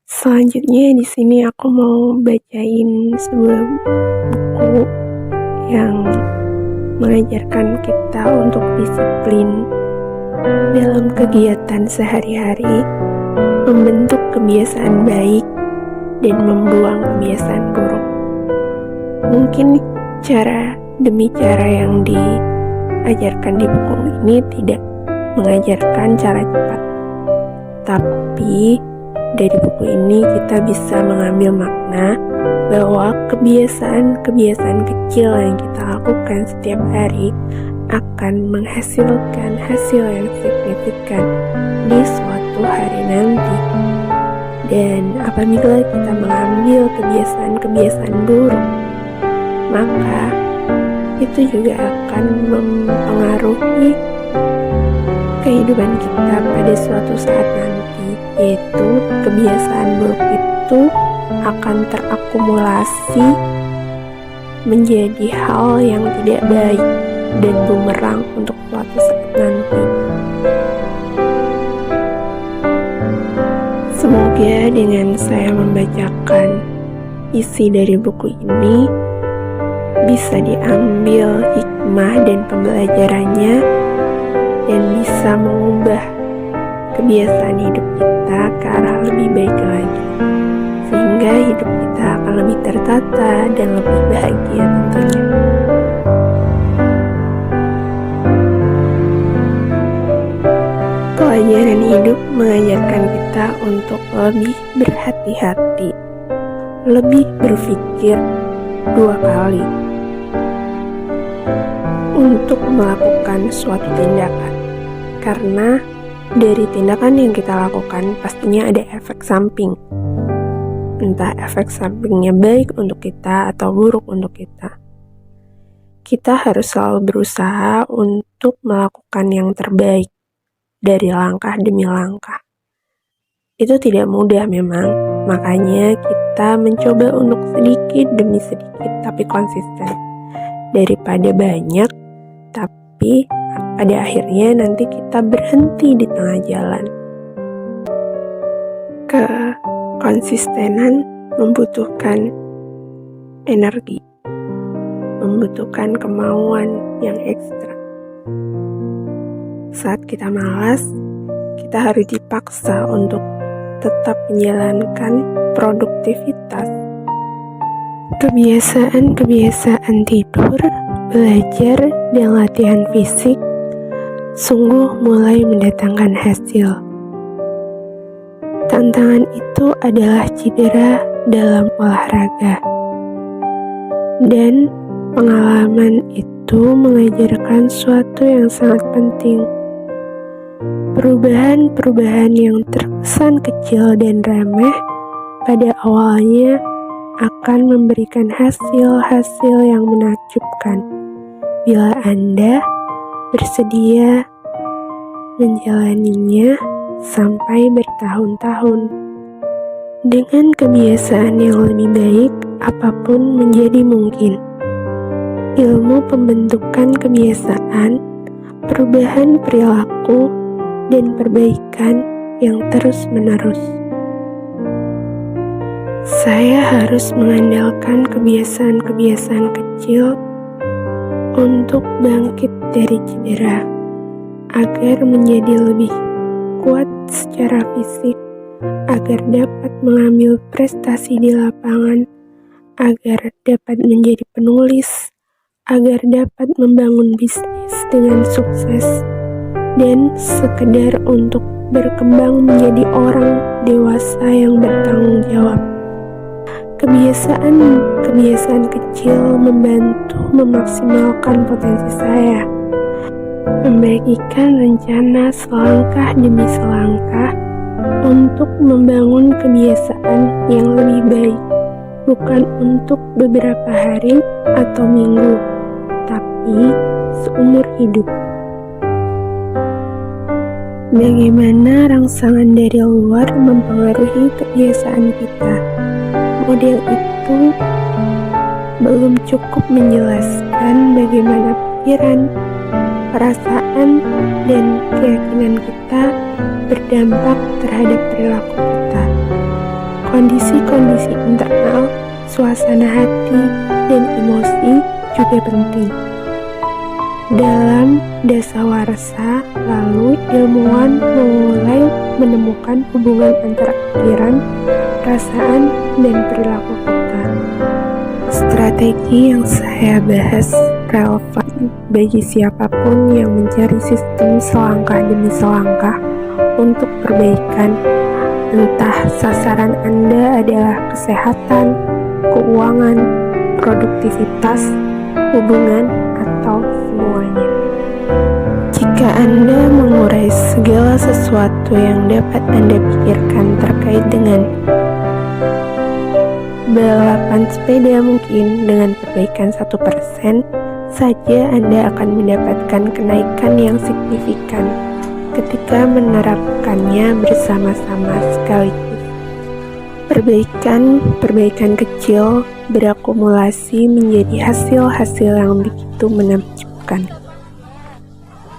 Selanjutnya di sini aku mau bacain sebuah buku yang mengajarkan kita untuk disiplin dalam kegiatan sehari-hari, membentuk kebiasaan baik dan membuang kebiasaan buruk. Mungkin cara demi cara yang diajarkan di buku ini tidak mengajarkan cara cepat, tapi dari buku ini kita bisa mengambil makna bahwa kebiasaan-kebiasaan kecil yang kita lakukan setiap hari akan menghasilkan hasil yang signifikan di suatu hari nanti. Dan apabila kita mengambil kebiasaan-kebiasaan buruk, maka itu juga akan mempengaruhi kehidupan kita pada suatu saat nanti, yaitu kebiasaan buruk itu akan terakumulasi menjadi hal yang tidak baik dan bumerang untuk suatu saat nanti. Semoga dengan saya membacakan isi dari buku ini bisa diambil hikmah dan pembelajarannya dan bisa mengubah kebiasaan hidup kita ke arah lebih baik lagi, sehingga hidup kita akan lebih tertata dan lebih bahagia tentunya. Pelajaran hidup mengajarkan kita untuk lebih berhati-hati, lebih berpikir dua kali untuk melakukan suatu tindakan, karena dari tindakan yang kita lakukan pastinya ada efek samping, entah efek sampingnya baik untuk kita atau buruk untuk kita. Kita harus selalu berusaha untuk melakukan yang terbaik dari langkah demi langkah. Itu tidak mudah memang, makanya kita mencoba untuk sedikit demi sedikit tapi konsisten. Daripada banyak, tapi pada akhirnya nanti kita berhenti di tengah jalan. Konsistenan membutuhkan energi, membutuhkan kemauan yang ekstra. Saat kita malas, kita harus dipaksa untuk tetap menjalankan produktivitas. Kebiasaan-kebiasaan tidur, belajar, dan latihan fisik sungguh mulai mendatangkan hasil. Tantangan itu adalah cedera dalam olahraga. Dan pengalaman itu mengajarkan sesuatu yang sangat penting. Perubahan-perubahan yang terkesan kecil dan remeh pada awalnya akan memberikan hasil-hasil yang menakjubkan bila Anda bersedia menjalaninya sampai bertahun-tahun. Dengan kebiasaan yang lebih baik, apapun menjadi mungkin. Ilmu pembentukan kebiasaan, perubahan perilaku, dan perbaikan yang terus-menerus. Saya harus mengandalkan kebiasaan-kebiasaan kecil untuk bangkit dari cedera, agar menjadi lebih kuat secara fisik, agar dapat mengambil prestasi di lapangan, agar dapat menjadi penulis, agar dapat membangun bisnis dengan sukses, dan sekedar untuk berkembang menjadi orang dewasa yang bertanggung jawab. Kebiasaan kecil membantu memaksimalkan potensi saya, membagikan rencana selangkah demi selangkah untuk membangun kebiasaan yang lebih baik, bukan untuk beberapa hari atau minggu, tapi seumur hidup. Bagaimana rangsangan dari luar mempengaruhi kebiasaan kita? Model itu belum cukup menjelaskan bagaimana pikiran, perasaan, dan keyakinan kita berdampak terhadap perilaku kita. Kondisi-kondisi internal, suasana hati, dan emosi juga penting. Dalam dasawarsa, lalu ilmuwan mulai menemukan hubungan antara pikiran, perasaan, dan perilaku kita. Strategi yang saya bahas relevan bagi siapapun yang mencari sistem selangkah demi selangkah untuk perbaikan, entah sasaran Anda adalah kesehatan, keuangan, produktivitas, hubungan, atau semuanya. Jika Anda mengurai segala sesuatu yang dapat Anda pikirkan terkait dengan balapan sepeda mungkin dengan perbaikan 1% saja Anda akan mendapatkan kenaikan yang signifikan ketika menerapkannya bersama-sama sekaligus. Perbaikan kecil berakumulasi menjadi hasil-hasil yang begitu menakjubkan.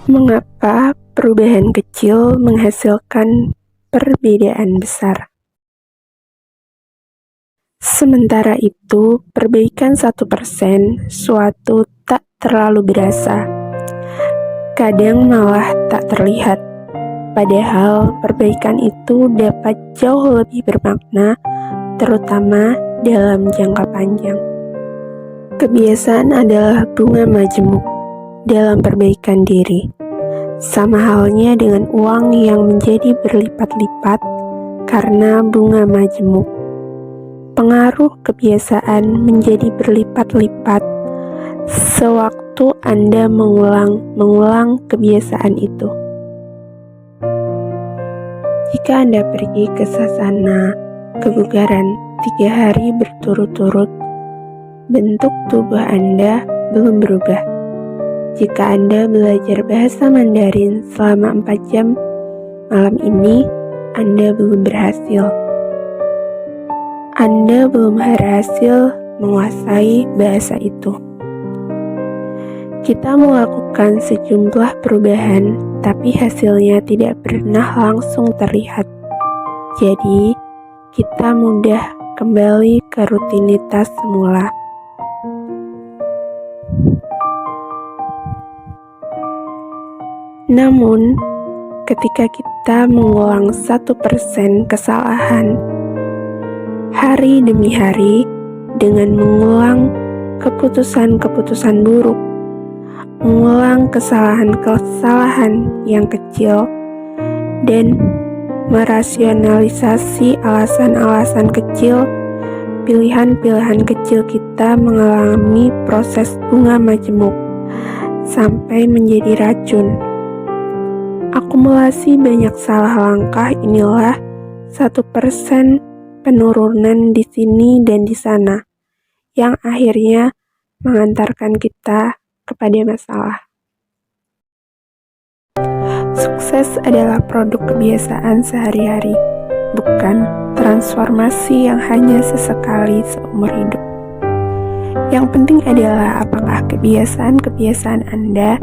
Mengapa perubahan kecil menghasilkan perbedaan besar? Sementara itu, perbaikan 1% suatu tak terlalu berasa. Kadang malah tak terlihat. Padahal perbaikan itu dapat jauh lebih bermakna, terutama dalam jangka panjang. Kebiasaan adalah bunga majemuk dalam perbaikan diri. Sama halnya dengan uang yang menjadi berlipat-lipat karena bunga majemuk. Pengaruh kebiasaan menjadi berlipat-lipat sewaktu Anda mengulang kebiasaan itu. Jika Anda pergi ke sasana kebugaran 3 hari berturut-turut, bentuk tubuh Anda belum berubah. Jika Anda belajar bahasa Mandarin selama 4 jam malam ini, Anda belum berhasil. Anda belum berhasil menguasai bahasa itu. Kita melakukan sejumlah perubahan, tapi hasilnya tidak pernah langsung terlihat. Jadi, kita mudah kembali ke rutinitas semula. Namun, ketika kita mengulang 1% kesalahan hari demi hari dengan mengulang keputusan-keputusan buruk, mengulang kesalahan-kesalahan yang kecil, dan merasionalisasi alasan-alasan kecil, pilihan-pilihan kecil kita mengalami proses bunga majemuk sampai menjadi racun. Akumulasi banyak salah langkah inilah 1% penurunan di sini dan di sana, yang akhirnya mengantarkan kita kepada masalah. Sukses adalah produk kebiasaan sehari-hari, bukan transformasi yang hanya sesekali seumur hidup. Yang penting adalah apakah kebiasaan-kebiasaan Anda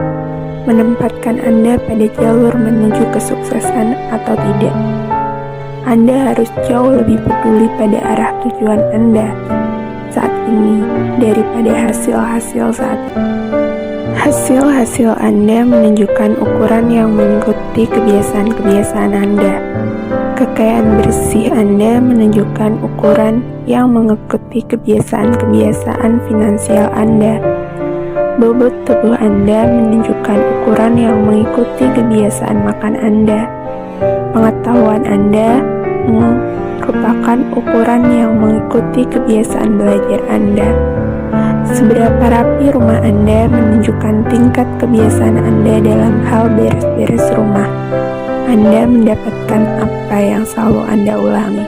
menempatkan Anda pada jalur menuju kesuksesan atau tidak. Anda harus jauh lebih peduli pada arah tujuan Anda saat ini daripada hasil-hasil saat ini. Hasil-hasil Anda menunjukkan ukuran yang mengikuti kebiasaan-kebiasaan Anda. Kekayaan bersih Anda menunjukkan ukuran yang mengikuti kebiasaan-kebiasaan finansial Anda. Bobot tubuh Anda menunjukkan ukuran yang mengikuti kebiasaan makan Anda. Pengetahuan Anda merupakan ukuran yang mengikuti kebiasaan belajar Anda. Seberapa rapi rumah Anda menunjukkan tingkat kebiasaan Anda dalam hal beres-beres rumah. Anda mendapatkan apa yang selalu Anda ulangi.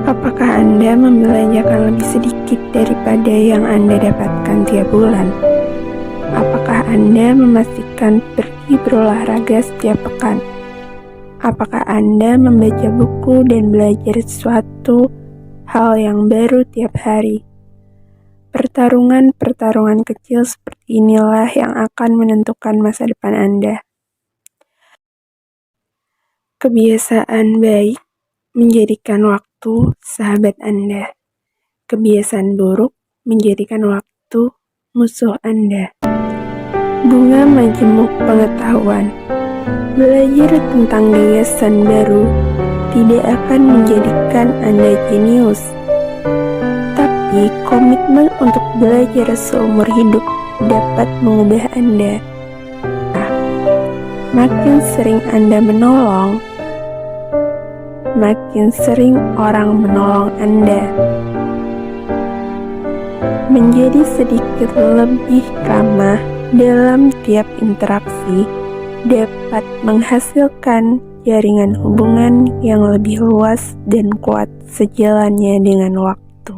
Apakah Anda membelanjakan lebih sedikit daripada yang Anda dapatkan tiap bulan? Apakah Anda memastikan pergi berolahraga setiap pekan? Apakah Anda membaca buku dan belajar sesuatu hal yang baru tiap hari? Pertarungan-pertarungan kecil seperti inilah yang akan menentukan masa depan Anda. Kebiasaan baik menjadikan waktu sahabat Anda. Kebiasaan buruk menjadikan waktu musuh Anda. Bunga majemuk pengetahuan. Belajar tentang gagasan baru tidak akan menjadikan Anda jenius, tapi komitmen untuk belajar seumur hidup dapat mengubah Anda. Makin sering Anda menolong, makin sering orang menolong Anda. Menjadi sedikit lebih ramah dalam tiap interaksi dapat menghasilkan jaringan hubungan yang lebih luas dan kuat sejalannya dengan waktu.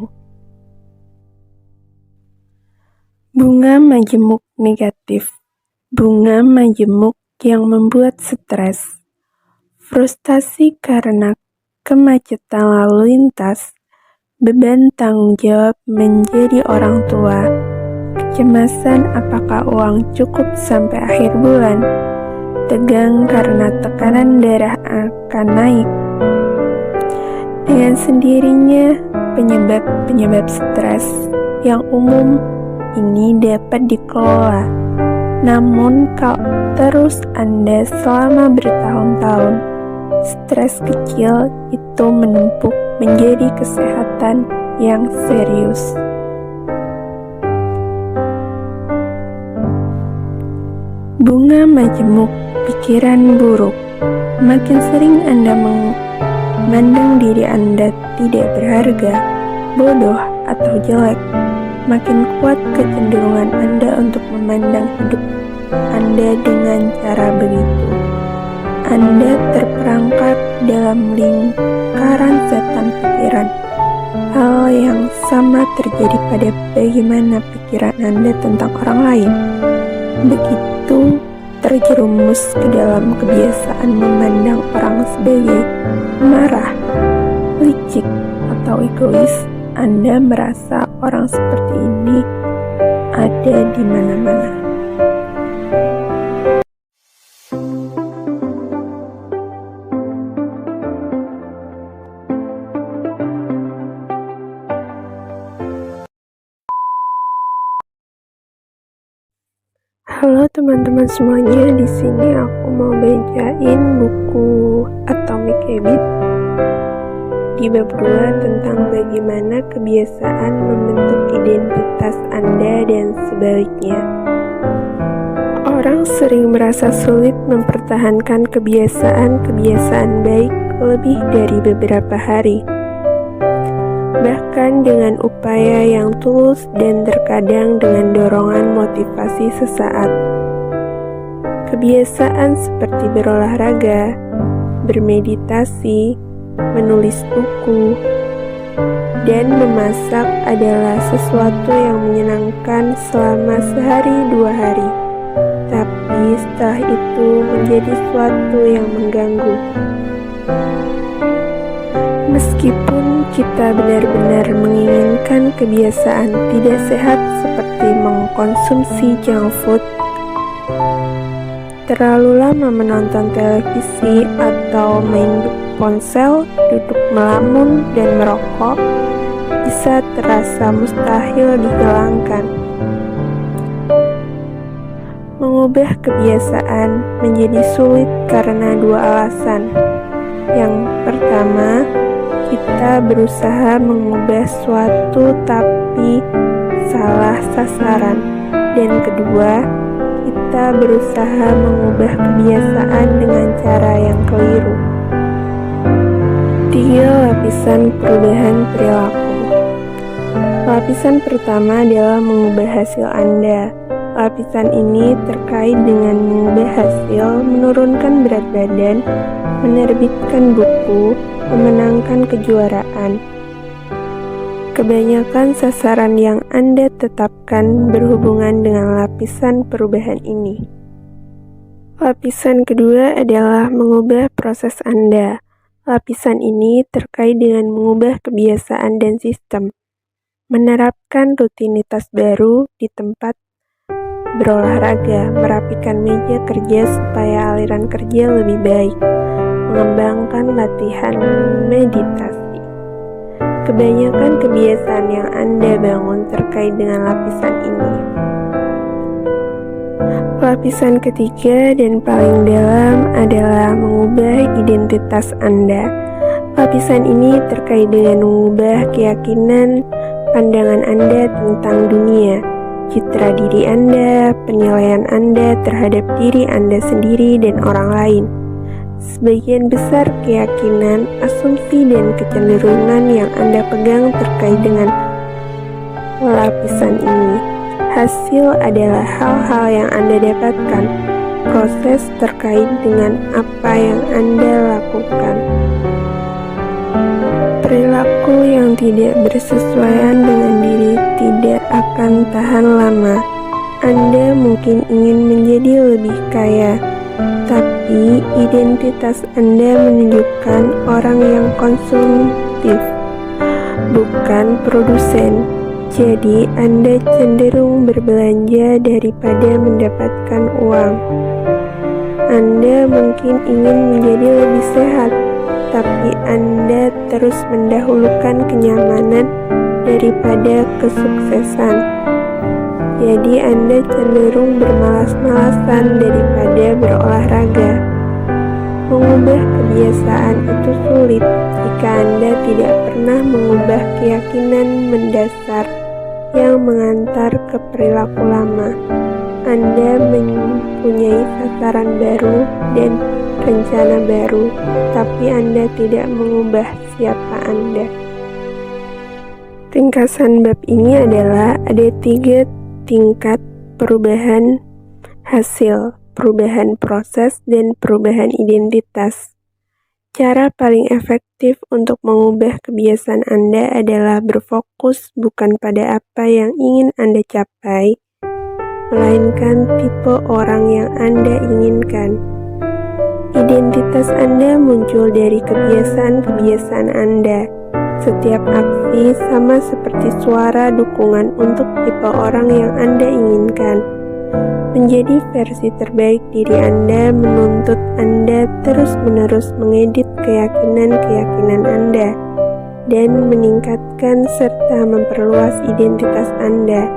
Bunga majemuk negatif. Bunga majemuk yang membuat stres, frustasi karena kemacetan lalu lintas, beban tanggung jawab menjadi orang tua, kecemasan apakah uang cukup sampai akhir bulan, tegang karena tekanan darah akan naik. Dengan sendirinya, penyebab stres yang umum ini dapat dikelola. Namun kalau terus Anda selama bertahun-tahun, stres kecil itu menumpuk menjadi kesehatan yang serius. Bunga majemuk pikiran buruk. Makin sering Anda memandang diri Anda tidak berharga, bodoh, atau jelek, makin kuat kecenderungan Anda untuk memandang hidup Anda dengan cara begitu. Anda terperangkap dalam lingkaran setan pikiran. Hal yang sama terjadi pada bagaimana pikiran Anda tentang orang lain. Begitu terjerumus ke dalam kebiasaan memandang orang sebagai marah, licik, atau egois, Anda merasa orang seperti ini ada di mana-mana. Halo teman-teman semuanya, di sini aku mau bacain buku Atomic Habits di bab 2 tentang bagaimana kebiasaan membentuk identitas Anda dan sebaliknya. Orang sering merasa sulit mempertahankan kebiasaan-kebiasaan baik lebih dari beberapa hari. Bahkan dengan upaya yang tulus dan terkadang dengan dorongan motivasi sesaat. Kebiasaan seperti berolahraga, bermeditasi, menulis buku, dan memasak adalah sesuatu yang menyenangkan selama sehari dua hari. Tapi setelah itu menjadi sesuatu yang mengganggu. Meskipun kita benar-benar menginginkan kebiasaan tidak sehat seperti mengkonsumsi junk food, terlalu lama menonton televisi atau main ponsel, duduk melamun dan merokok, bisa terasa mustahil dihilangkan. Mengubah kebiasaan menjadi sulit karena dua alasan. Yang pertama, kita berusaha mengubah suatu tapi salah sasaran. Dan kedua, kita berusaha mengubah kebiasaan dengan cara yang keliru. 3 lapisan perubahan perilaku. Lapisan pertama adalah mengubah hasil Anda. Lapisan ini terkait dengan mengubah hasil, menurunkan berat badan, menerbitkan buku, memenangkan kejuaraan. Kebanyakan sasaran yang Anda tetapkan berhubungan dengan lapisan perubahan ini. Lapisan kedua adalah mengubah proses Anda. Lapisan ini terkait dengan mengubah kebiasaan dan sistem, menerapkan rutinitas baru di tempat berolahraga, merapikan meja kerja supaya aliran kerja lebih baik, mengembangkan latihan meditasi. Kebanyakan kebiasaan yang Anda bangun terkait dengan lapisan ini. Lapisan ketiga dan paling dalam adalah mengubah identitas Anda. Lapisan ini terkait dengan mengubah keyakinan, pandangan Anda tentang dunia, citra diri Anda, penilaian Anda terhadap diri Anda sendiri dan orang lain. Sebagian besar keyakinan, asumsi, dan kecenderungan yang Anda pegang terkait dengan lapisan ini. Hasil adalah hal-hal yang Anda dapatkan, proses terkait dengan apa yang Anda lakukan. Perilaku yang tidak bersesuaian dengan diri tidak akan tahan lama. Anda mungkin ingin menjadi lebih kaya, tapi identitas Anda menunjukkan orang yang konsumtif, bukan produsen. Jadi, Anda cenderung berbelanja daripada mendapatkan uang. Anda mungkin ingin menjadi lebih sehat, tapi Anda terus mendahulukan kenyamanan daripada kesuksesan. Jadi, Anda cenderung bermalas-malasan daripada berolahraga. Mengubah kebiasaan itu sulit jika Anda tidak pernah mengubah keyakinan mendasar yang mengantar ke perilaku lama. Anda mempunyai sasaran baru dan rencana baru, tapi Anda tidak mengubah siapa Anda. Ringkasan bab ini adalah ada 3 tingkat perubahan hasil, perubahan proses, dan perubahan identitas. Cara paling efektif untuk mengubah kebiasaan Anda adalah berfokus bukan pada apa yang ingin Anda capai, melainkan tipe orang yang Anda inginkan. Identitas Anda muncul dari kebiasaan-kebiasaan Anda. Setiap aksi sama seperti suara dukungan untuk tipe orang yang Anda inginkan. Menjadi versi terbaik diri Anda menuntut Anda terus-menerus mengedit keyakinan-keyakinan Anda dan meningkatkan serta memperluas identitas Anda.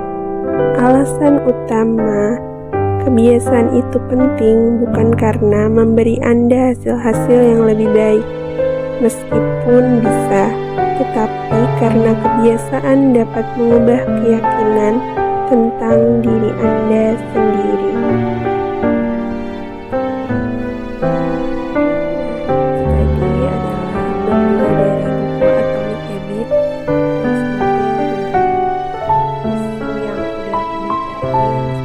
Alasan utama kebiasaan itu penting bukan karena memberi Anda hasil-hasil yang lebih baik, meskipun bisa, tetapi karena kebiasaan dapat mengubah keyakinan tentang diri Anda sendiri. Tadi adalah beberapa dari buku Atomic Habits, dan semoga yang udah aku bacain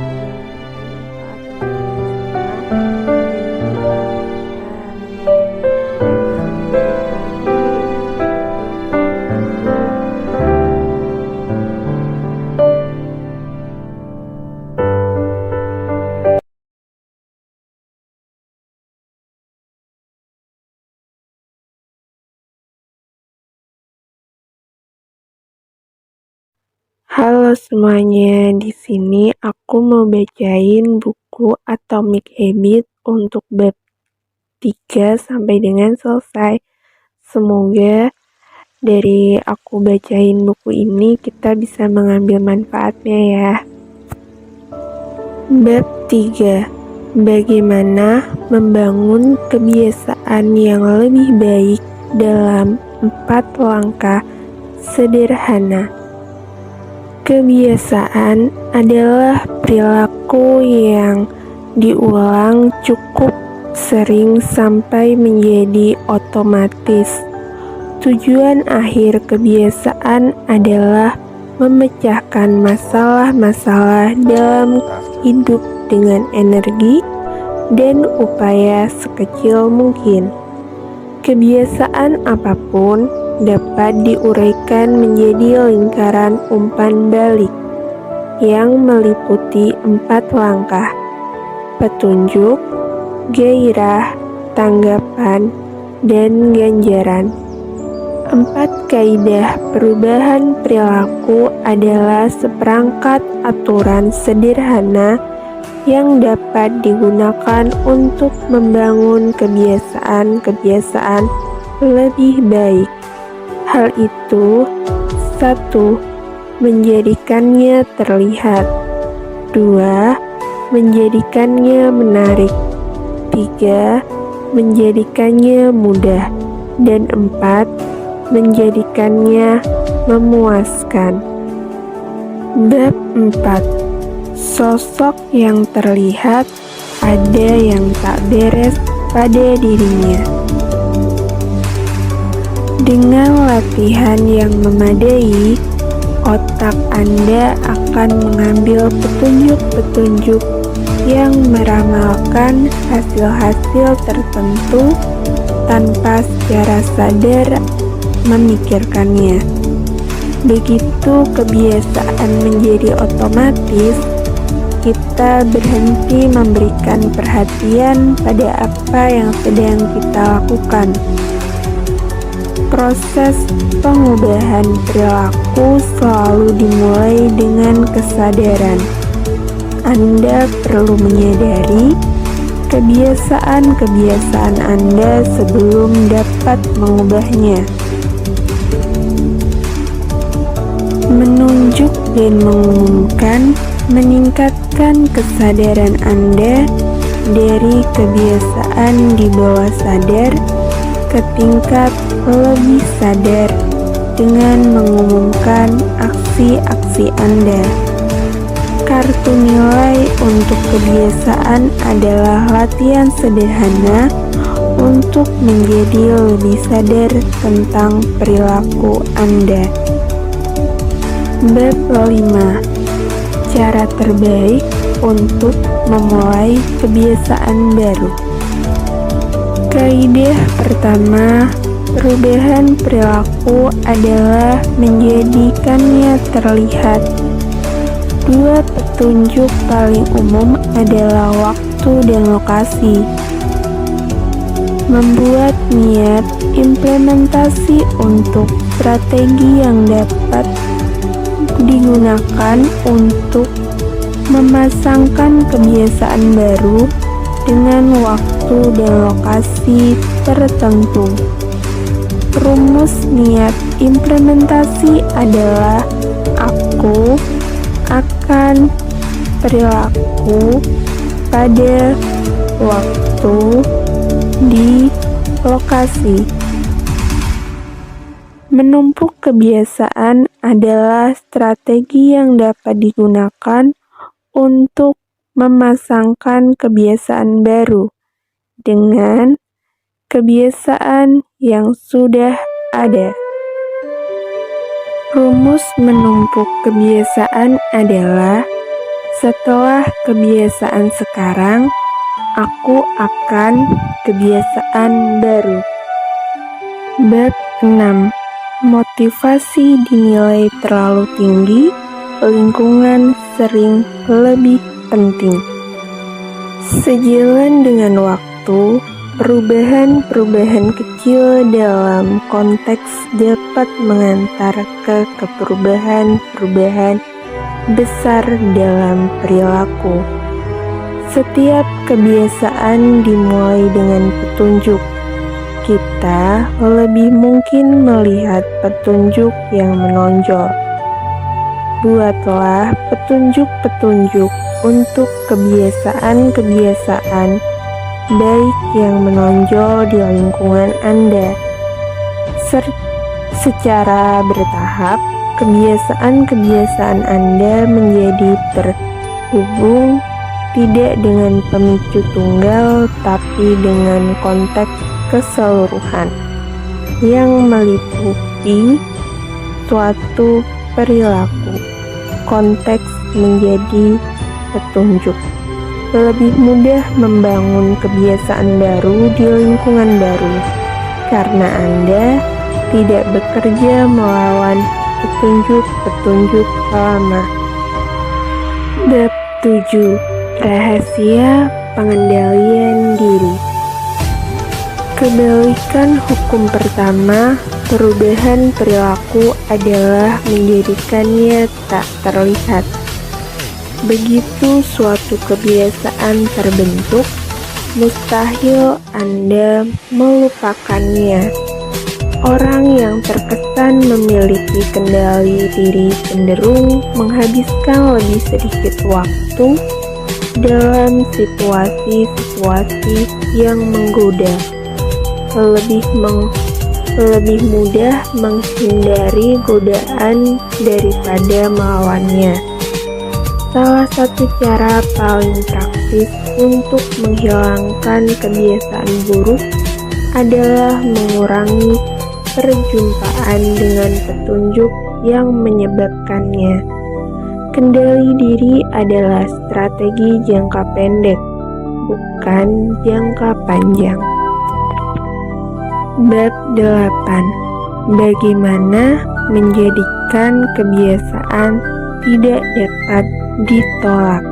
Halo semuanya, di sini aku mau bacain buku Atomic Habits untuk bab 3 sampai dengan selesai. Semoga dari aku bacain buku ini kita bisa mengambil manfaatnya ya. Bab 3. Bagaimana membangun kebiasaan yang lebih baik dalam 4 langkah sederhana. Kebiasaan adalah perilaku yang diulang cukup sering sampai menjadi otomatis. Tujuan akhir kebiasaan adalah memecahkan masalah-masalah dalam hidup dengan energi dan upaya sekecil mungkin. Kebiasaan apapun dapat diuraikan menjadi lingkaran umpan balik yang meliputi 4 langkah: petunjuk, gairah, tanggapan, dan ganjaran. 4 kaidah perubahan perilaku adalah seperangkat aturan sederhana yang dapat digunakan untuk membangun kebiasaan-kebiasaan lebih baik. Hal itu, 1. Menjadikannya terlihat. 2. Menjadikannya menarik. 3. Menjadikannya mudah. Dan 4. Menjadikannya memuaskan. Bab 4. Sosok yang terlihat, ada yang tak beres pada dirinya. Dengan latihan yang memadai, otak Anda akan mengambil petunjuk-petunjuk yang meramalkan hasil-hasil tertentu tanpa secara sadar memikirkannya. Begitu kebiasaan menjadi otomatis, kita berhenti memberikan perhatian pada apa yang sedang kita lakukan. Proses pengubahan perilaku selalu dimulai dengan kesadaran. Anda perlu menyadari kebiasaan-kebiasaan Anda sebelum dapat mengubahnya. Menunjuk dan mengumumkan meningkatkan kesadaran Anda dari kebiasaan di bawah sadar ke tingkat lebih sadar dengan mengumumkan aksi-aksi Anda. Kartu nilai untuk kebiasaan adalah latihan sederhana untuk menjadi lebih sadar tentang perilaku Anda. Bab 5. Cara terbaik untuk memulai kebiasaan baru. Kaidah pertama, perubahan perilaku adalah menjadikannya terlihat. Dua petunjuk paling umum adalah waktu dan lokasi. Membuat niat implementasi untuk strategi yang dapat digunakan untuk memasangkan kebiasaan baru dengan waktu dan lokasi tertentu. Rumus niat implementasi adalah aku akan perilaku pada waktu di lokasi. Menumpuk kebiasaan adalah strategi yang dapat digunakan untuk memasangkan kebiasaan baru dengan kebiasaan yang sudah ada. Rumus menumpuk kebiasaan adalah setelah kebiasaan sekarang, aku akan kebiasaan baru. Bab 6. Motivasi dinilai terlalu tinggi, lingkungan sering lebih penting. Sejalan dengan waktu, perubahan-perubahan kecil dalam konteks dapat mengantar ke perubahan-perubahan besar dalam perilaku. Setiap kebiasaan dimulai dengan petunjuk. Kita lebih mungkin melihat petunjuk yang menonjol. Buatlah petunjuk-petunjuk untuk kebiasaan-kebiasaan baik yang menonjol di lingkungan Anda. Secara bertahap, kebiasaan-kebiasaan Anda menjadi terhubung tidak dengan pemicu tunggal, tapi dengan konteks keseluruhan yang meliputi suatu perilaku. Konteks menjadi petunjuk. Lebih mudah membangun kebiasaan baru di lingkungan baru karena Anda tidak bekerja melawan petunjuk-petunjuk lama. Bab 7. Rahasia pengendalian diri. Kebalikan hukum pertama, perubahan perilaku adalah menjadikannya tak terlihat. Begitu suatu kebiasaan terbentuk, mustahil Anda melupakannya. Orang yang terkesan memiliki kendali diri cenderung menghabiskan lebih sedikit waktu dalam situasi-situasi yang menggoda, lebih mudah menghindari godaan daripada melawannya. Salah satu cara paling praktis untuk menghilangkan kebiasaan buruk adalah mengurangi perjumpaan dengan petunjuk yang menyebabkannya. Kendali diri adalah strategi jangka pendek, bukan jangka panjang. Bab 8. Bagaimana menjadikan kebiasaan tidak dapat ditolak.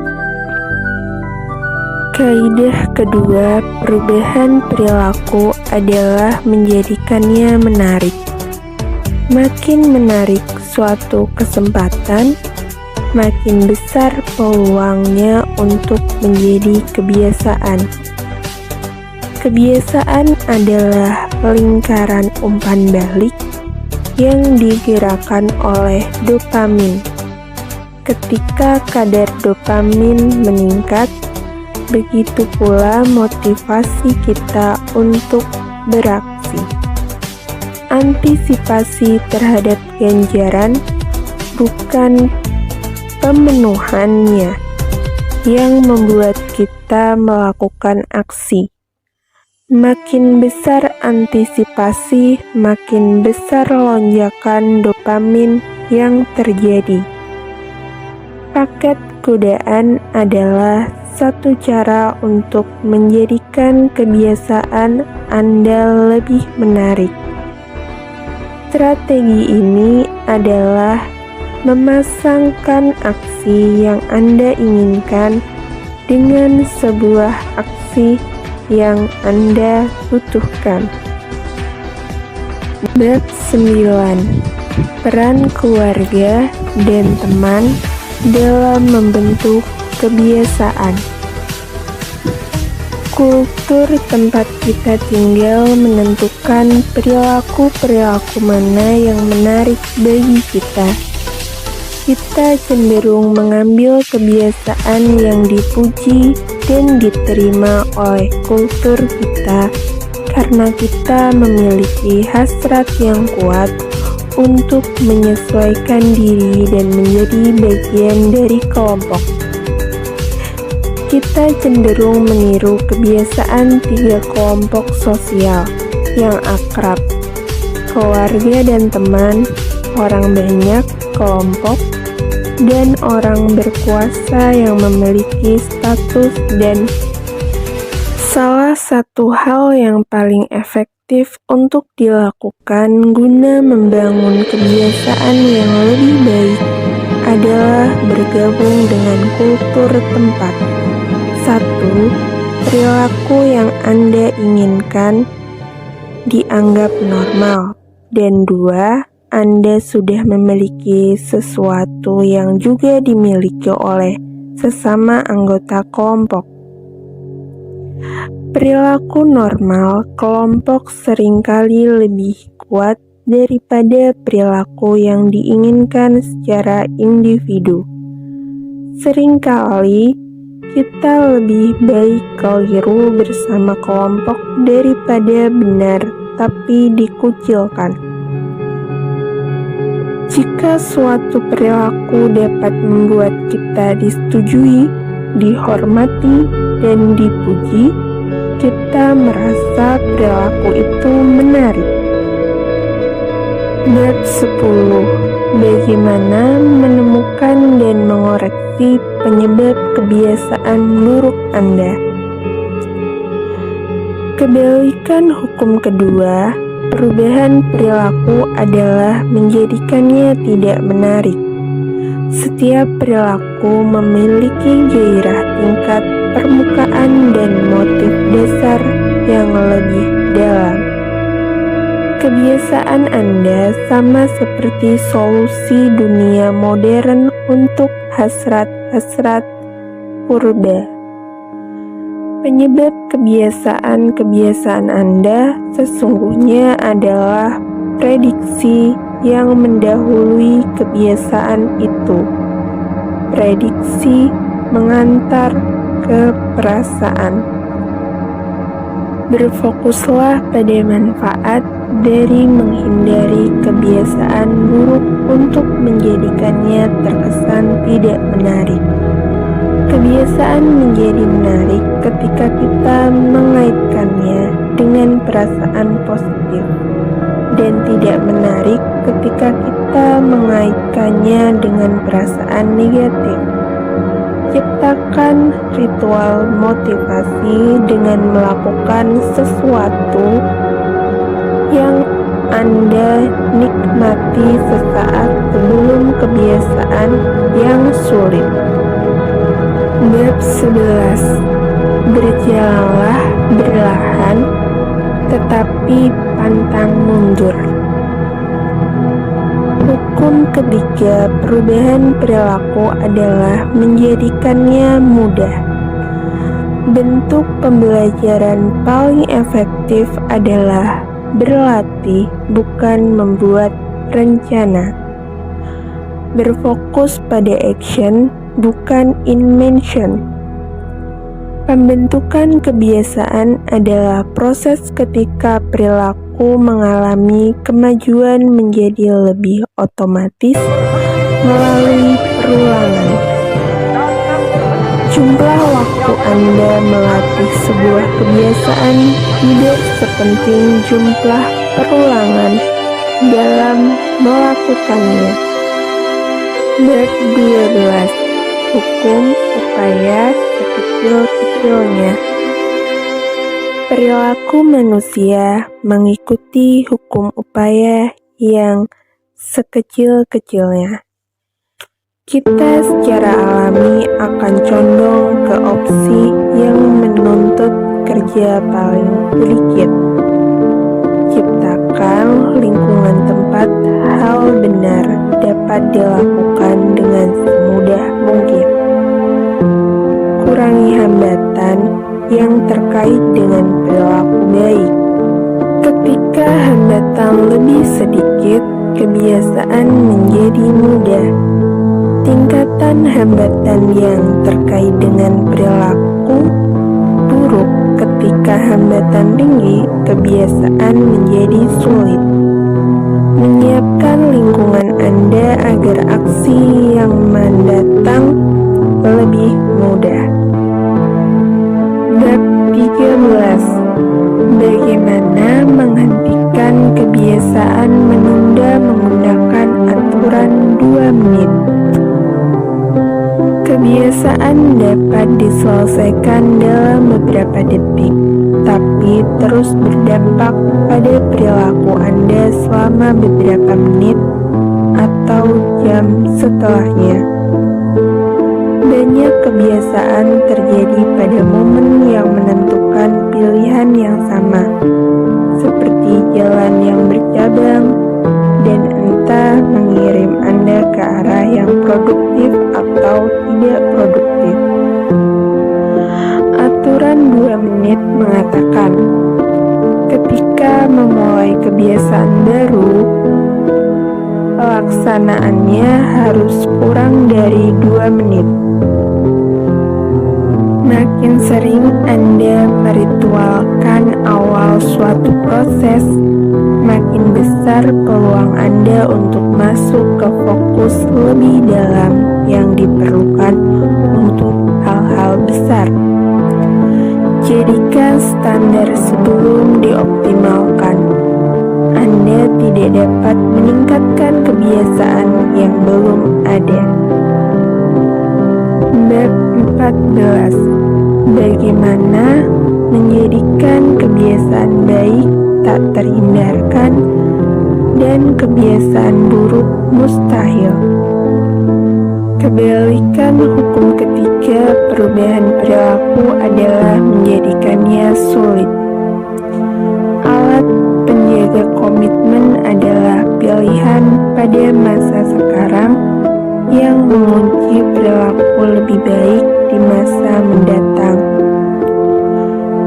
Kaidah kedua perubahan perilaku adalah menjadikannya menarik. Makin menarik suatu kesempatan, makin besar peluangnya untuk menjadi kebiasaan. Kebiasaan adalah lingkaran umpan balik yang digerakkan oleh dopamin. Ketika kadar dopamin meningkat, begitu pula motivasi kita untuk beraksi. Antisipasi terhadap ganjaran, bukan pemenuhannya, yang membuat kita melakukan aksi. Makin besar antisipasi, makin besar lonjakan dopamin yang terjadi. Paket godaan adalah satu cara untuk menjadikan kebiasaan Anda lebih menarik. Strategi ini adalah memasangkan aksi yang Anda inginkan dengan sebuah aksi yang Anda butuhkan. Bab 9. Peran keluarga dan teman dalam membentuk kebiasaan. Kultur tempat kita tinggal menentukan perilaku-perilaku mana yang menarik bagi kita. Kita cenderung mengambil kebiasaan yang dipuji dan diterima oleh kultur kita karena kita memiliki hasrat yang kuat untuk menyesuaikan diri dan menjadi bagian dari kelompok. Kita cenderung meniru kebiasaan 3 kelompok sosial yang akrab: keluarga dan teman, orang banyak, kelompok, dan orang berkuasa yang memiliki status. Dan salah satu hal yang paling efektif untuk dilakukan guna membangun kebiasaan yang lebih baik adalah bergabung dengan kultur tempat. 1. Perilaku yang Anda inginkan dianggap normal. Dan 2. Anda sudah memiliki sesuatu yang juga dimiliki oleh sesama anggota kelompok. Perilaku normal kelompok seringkali lebih kuat daripada perilaku yang diinginkan secara individu. Seringkali kita lebih baik keliru bersama kelompok daripada benar tapi dikucilkan. Jika suatu perilaku dapat membuat kita disetujui, dihormati, dan dipuji, kita merasa perilaku itu menarik. Bab 10. Bagaimana menemukan dan mengoreksi penyebab kebiasaan buruk Anda. Kebalikan hukum kedua, perubahan perilaku adalah menjadikannya tidak menarik. Setiap perilaku memiliki gairah tingkat permukaan dan motif dasar yang lebih dalam. Kebiasaan Anda sama seperti solusi dunia modern untuk hasrat hasrat purba. Penyebab kebiasaan-kebiasaan Anda sesungguhnya adalah prediksi yang mendahului kebiasaan itu. Prediksi mengantar ke perasaan. Berfokuslah pada manfaat dari menghindari kebiasaan buruk untuk menjadikannya terkesan tidak menarik. Kebiasaan menjadi menarik ketika kita mengaitkannya dengan perasaan positif, dan tidak menarik ketika kita mengaitkannya dengan perasaan negatif. Ciptakan ritual motivasi dengan melakukan sesuatu yang Anda nikmati sesaat sebelum kebiasaan yang sulit. Bab 11. Berjalanlah perlahan, tetapi pantang mundur. Hukum ketiga perubahan perilaku adalah menjadikannya mudah. Bentuk pembelajaran paling efektif adalah berlatih, bukan membuat rencana. Berfokus pada action, bukan invention. Pembentukan kebiasaan adalah proses ketika perilaku mengalami kemajuan menjadi lebih otomatis melalui perulangan. Jumlah waktu Anda melatih sebuah kebiasaan tidak sepenting jumlah perulangan dalam melakukannya. Bab 12. Hukum upaya sekecil-kecilnya. Perilaku manusia mengikuti hukum upaya yang sekecil-kecilnya. Kita secara alami akan condong ke opsi yang menuntut kerja paling sedikit. Ciptakan lingkungan tempat hal benar dapat dilakukan dengan semudah mungkin. Kurangi hambatan yang terkait dengan perilaku baik. Ketika hambatan lebih sedikit, kebiasaan menjadi mudah. Tingkatan hambatan yang terkait dengan perilaku buruk. Ketika hambatan tinggi, kebiasaan menjadi sulit. Menyiapkan lingkungan Anda agar aksi yang mendatang lebih mudah. Bab 13. Bagaimana menghentikan kebiasaan menunda menggunakan aturan 2 menit. Kebiasaan dapat diselesaikan dalam beberapa detik, tapi terus berdampak pada perilaku Anda selama beberapa menit atau jam setelahnya. Banyak kebiasaan terjadi pada momen yang menentukan pilihan yang sama, seperti jalan yang bercabang, dan entah mengirim Anda ke arah yang produktif atau tidak produktif. Aturan 2 menit mengatakan, ketika memulai kebiasaan baru, pelaksanaannya harus kurang dari 2 menit. Makin sering Anda meritualkan awal suatu proses, makin besar peluang Anda untuk masuk ke fokus lebih dalam yang diperlukan untuk hal-hal besar. Jadikan standar sebelum dioptimalkan. Anda tidak dapat meningkatkan kebiasaan yang belum ada. Bab 14. Bagaimana menjadikan kebiasaan baik tak terhindarkan dan kebiasaan buruk mustahil. Kebalikan hukum ketiga perubahan perilaku adalah menjadikannya sulit. Alat penjaga komitmen adalah pilihan pada masa sekarang yang mengunci perilaku lebih baik di masa mendatang.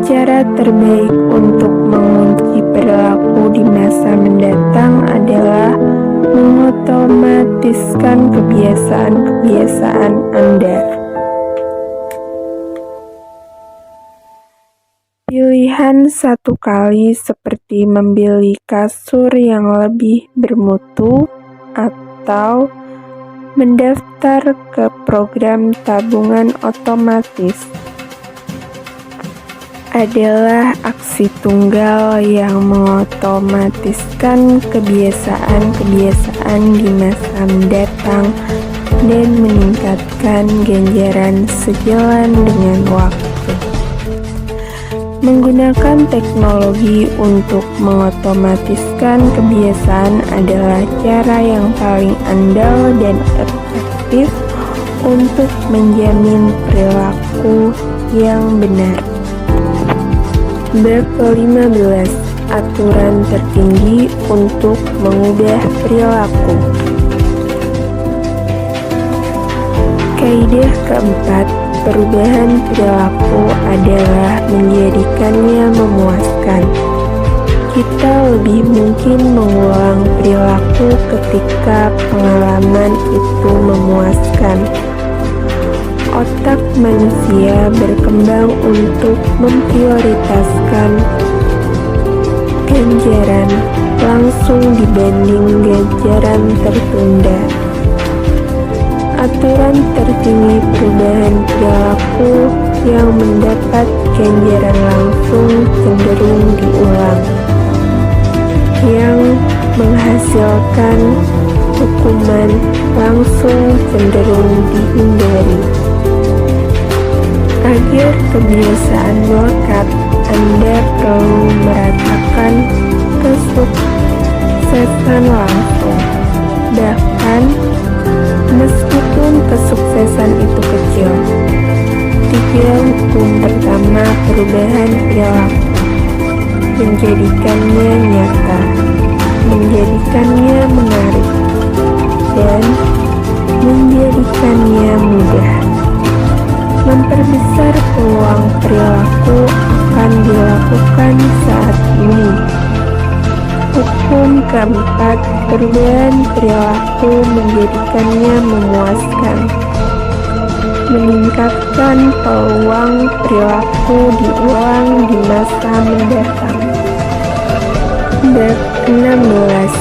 Cara terbaik untuk mengunci perilaku di masa mendatang adalah mengotomatiskan kebiasaan-kebiasaan Anda. Pilihan satu kali seperti membeli kasur yang lebih bermutu atau mendaftar ke program tabungan otomatis adalah aksi tunggal yang mengotomatiskan kebiasaan-kebiasaan di masa mendatang dan meningkatkan ganjaran sejalan dengan waktu. Menggunakan teknologi untuk mengotomatiskan kebiasaan adalah cara yang paling andal dan efektif untuk menjamin perilaku yang benar. Bab 15. Aturan tertinggi untuk mengubah perilaku. Kaidah keempat, perubahan perilaku adalah menjadikannya memuaskan. Kita lebih mungkin mengulang perilaku ketika pengalaman itu memuaskan. Otak manusia berkembang untuk memprioritaskan ganjaran langsung dibanding ganjaran tertunda. Aturan tertinggi perubahan perilaku yang mendapat ganjaran langsung cenderung diulang, yang menghasilkan hukuman langsung cenderung dihindari. Agar kebiasaan melekat, Anda perlu merasakan kesuksesan langsung. Bahkan, meskipun kesuksesan itu kecil. 3 hukum pertama perubahan perilaku. Menjadikannya nyata, menjadikannya menarik, dan menjadikannya mudah. Memperbesar peluang perilaku akan dilakukan saat ini. Hukum keempat, perubahan perilaku menjadikannya memuaskan. Meningkatkan peluang perilaku diulang di masa mendatang. Bab 16.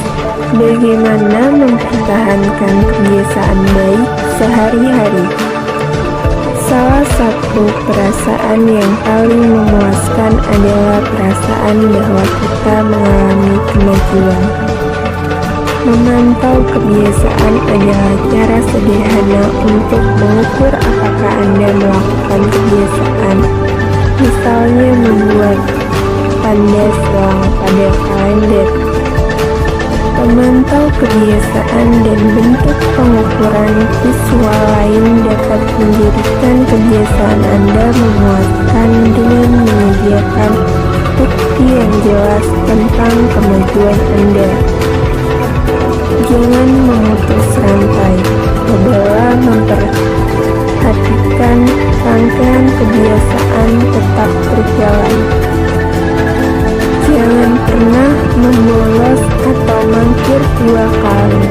Bagaimana mempertahankan kebiasaan baik sehari-hari? Salah satu perasaan yang paling memuaskan adalah perasaan bahwa kita mengalami kemajuan. Memantau kebiasaan adalah cara sederhana untuk mengukur apakah Anda melakukan kebiasaan. Misalnya membuat tanda silang pada kalender. Memantau kebiasaan dan bentuk pengukuran visual lain dapat menjadikan kebiasaan Anda memuaskan dengan menyediakan bukti yang jelas tentang kemajuan Anda. Jangan memutus rantai, cobalah memperhatikan rangkaian kebiasaan tetap berjalan. Jangan pernah membolos atau mangkir 2 kali.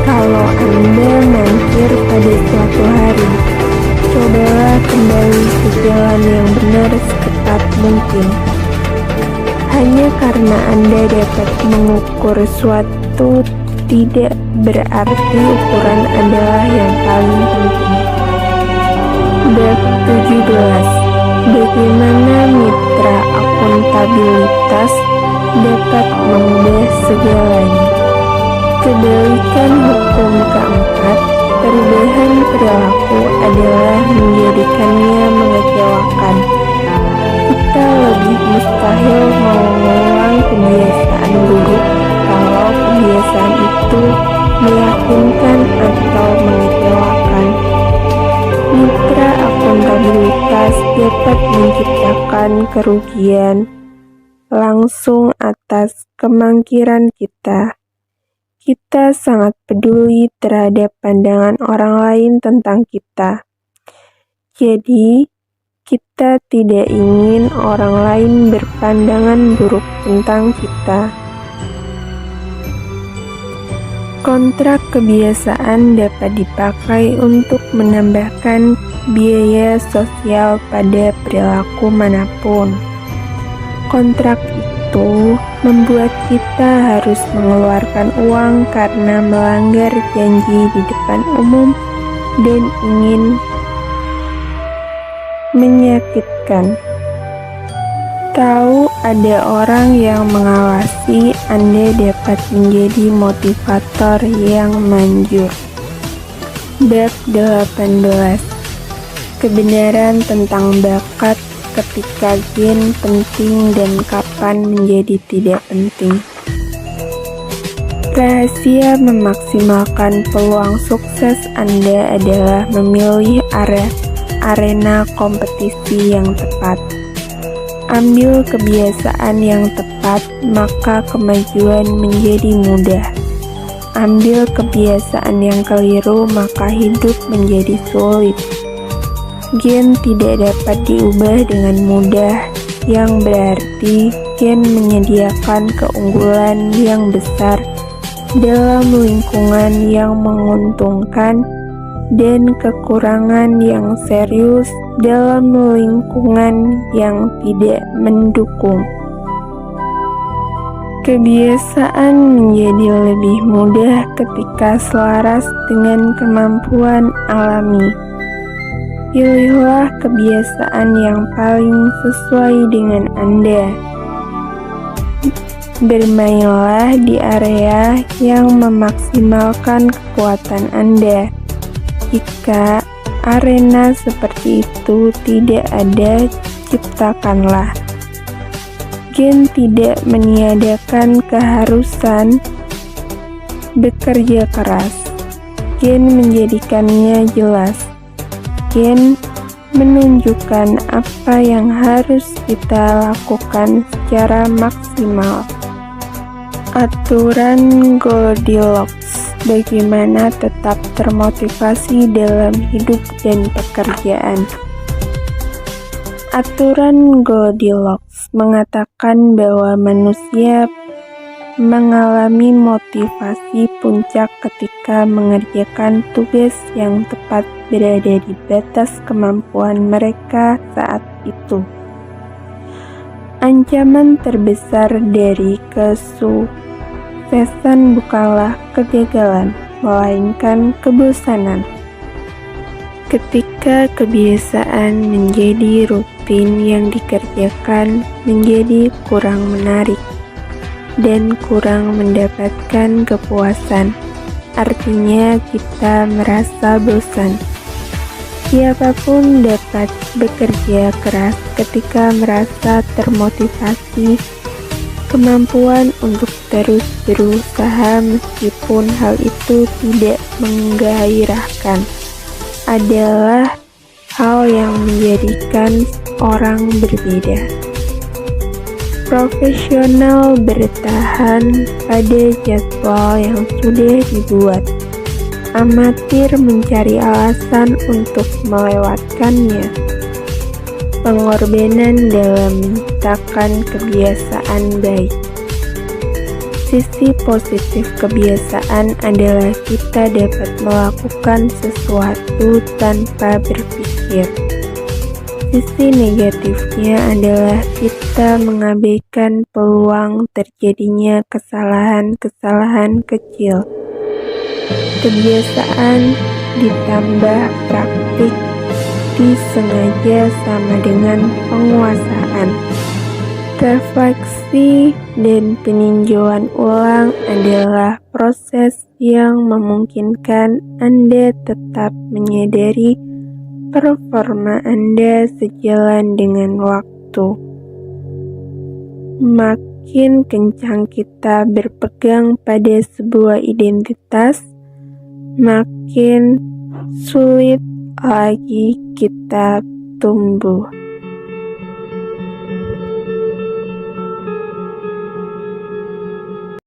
Kalau Anda mangkir pada suatu hari, cobalah kembali ke jalan yang benar secepat mungkin. Hanya karena Anda dapat mengukur suatu tidak berarti ukuran adalah yang paling penting. Bab 17. Bagaimana mitra akuntabilitas dapat mengubah segalanya? Kebalikan hukum keempat, perubahan perilaku adalah menjadikannya mengecewakan. Kita lebih mustahil mengulang kebiasaan buruk kalau kebiasaan itu meyakinkan atau mengecewakan. Mitra akuntabilitas dapat menciptakan kerugian langsung atas kemangkiran kita. kita sangat peduli terhadap pandangan orang lain tentang kita. Jadi, kita tidak ingin orang lain berpandangan buruk tentang kita. Kontrak kebiasaan dapat dipakai untuk menambahkan biaya sosial pada perilaku manapun. Kontrak itu membuat kita harus mengeluarkan uang karena melanggar janji di depan umum dan ingin menyakitkan. Tahu ada orang yang mengawasi Anda dapat menjadi motivator yang manjur. Bab 18. Kebenaran tentang bakat ketika gen penting dan kapan menjadi tidak penting. Rahasia memaksimalkan peluang sukses Anda adalah memilih arena kompetisi yang tepat. Ambil kebiasaan yang tepat, maka kemajuan menjadi mudah. Ambil kebiasaan yang keliru, maka hidup menjadi sulit. Gen tidak dapat diubah dengan mudah, yang berarti gen menyediakan keunggulan yang besar dalam lingkungan yang menguntungkan dan kekurangan yang serius dalam lingkungan yang tidak mendukung. Kebiasaan menjadi lebih mudah ketika selaras dengan kemampuan alami. Pilihlah kebiasaan yang paling sesuai dengan Anda. Bermainlah di area yang memaksimalkan kekuatan Anda. Jika arena seperti itu tidak ada, ciptakanlah. Gen tidak meniadakan keharusan bekerja keras. Gen menjadikannya jelas. Gen menunjukkan apa yang harus kita lakukan secara maksimal. Aturan Goldilocks. Bagaimana tetap termotivasi dalam hidup dan pekerjaan. Aturan Goldilocks mengatakan bahwa manusia mengalami motivasi puncak ketika mengerjakan tugas yang tepat berada di batas kemampuan mereka saat itu. Ancaman terbesar dari kesuksesan bukanlah kegagalan, melainkan kebosanan. Ketika kebiasaan menjadi rutin, yang dikerjakan menjadi kurang menarik dan kurang mendapatkan kepuasan, artinya kita merasa bosan. Siapapun dapat bekerja keras ketika merasa termotivasi. Kemampuan untuk terus berusaha meskipun hal itu tidak menggairahkan adalah hal yang menjadikan orang berbeda. Profesional bertahan pada jadwal yang sudah dibuat. Amatir mencari alasan untuk melewatkannya. Pengorbanan dalam menciptakan kebiasaan baik. Sisi positif kebiasaan adalah kita dapat melakukan sesuatu tanpa berpikir. Sisi negatifnya adalah kita mengabaikan peluang terjadinya kesalahan-kesalahan kecil. Kebiasaan ditambah praktik disengaja sama dengan penguasaan. Refleksi dan peninjauan ulang adalah proses yang memungkinkan Anda tetap menyadari performa Anda sejalan dengan waktu. Makin kencang kita berpegang pada sebuah identitas, makin sulit lagi kita tumbuh.